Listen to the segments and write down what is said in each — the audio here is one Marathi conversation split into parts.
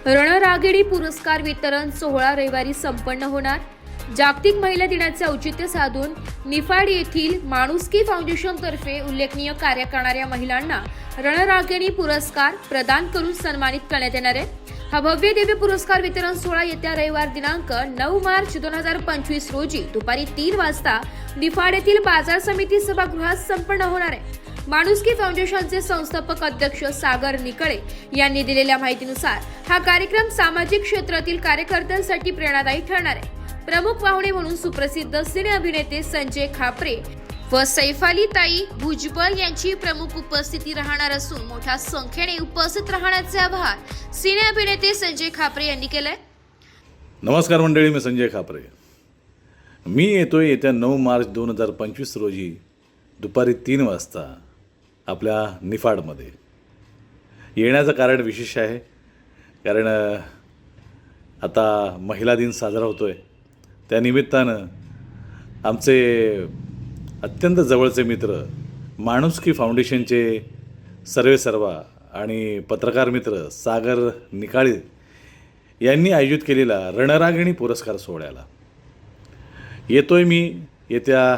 रणरागिणी पुरस्कार वितरण सोहळा रविवारी संपन्न होणार। जागतिक महिला दिनाचे औचित्य साधून निफाड येथील माणुसकी फाउंडेशन तर्फे उल्लेखनीय कार्य करणाऱ्या महिलांना रणरागिणी पुरस्कार प्रदान करून सन्मानित करण्यात येणार आहे। हा भव्य दिव्य पुरस्कार वितरण सोहळा येत्या रविवार दिनांक 9 मार्च 2025 रोजी दुपारी 3 वाजता निफाड येथील बाजार समिती सभागृहात संपन्न होणार आहे। माणुसकी फाउंडेशनचे संस्थापक अध्यक्ष सागर निकळे यांनी दिलेल्या माहितीनुसार हा कार्यक्रम सामाजिक क्षेत्रातील कार्यकर्त्यांसाठी प्रेरणादायी ठरणार आहे। प्रमुख पाहुणे म्हणून सुप्रसिद्ध सिने अभिनेते संजय खापरे व सैफालीताई भुजबळ यांची प्रमुख उपस्थिती राहणार असून मोठ्या संख्येने उपस्थित राहण्याचे आवाहन सिने अभिनेते संजय खापरे यांनी केलंय। नमस्कार मंडळी, मी संजय खापरे। मी येतोय येत्या 9 मार्च 2025 रोजी दुपारी 3 वाजता आपल्या निफाडमध्ये। येण्याचं कारण विशेष आहे, कारण आता महिला दिन साजरा होतोय। त्यानिमित्तानं आमचे अत्यंत जवळचे मित्र माणुसकी फाउंडेशनचे सर्वेसर्वा आणि पत्रकार मित्र सागर निकाळे यांनी आयोजित केलेला रणरागिणी पुरस्कार सोहळ्याला येतोय मी येत्या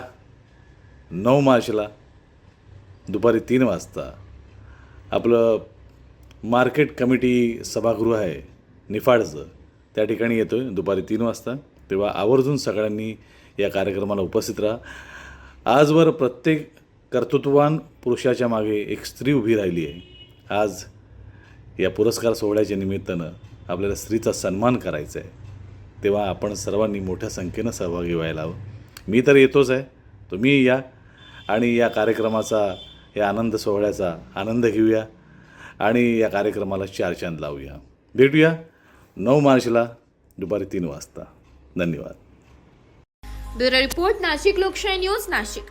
9 मार्चला दुपारी 3 वाजता। आपलं मार्केट कमिटी सभागृह आहे निफाडचं, त्या ठिकाणी येतोय दुपारी 3 वाजता। तेव्हा आवर्जून सगळ्यांनी या कार्यक्रमाला उपस्थित राहा। आजवर प्रत्येक कर्तृत्ववान पुरुषाच्या मागे एक स्त्री उभी राहिली आहे। आज या पुरस्कार सोहळ्याच्या निमित्तानं आपल्याला स्त्रीचा सन्मान करायचा आहे, तेव्हा आपण सर्वांनी मोठ्या संख्येनं सहभागी व्हायला हवं। मी तर येतोच आहे, तुम्ही या आणि या कार्यक्रमाचा, या आनंद सोहळ्याचा आनंद घेऊया आणि या कार्यक्रमाला 4 चांद लावूया। भेटूया 9 मार्चला दुपारी 3 वाजता। धन्यवाद। ब्युरो रिपोर्ट, नाशिक लोकशाही न्यूज, नाशिक।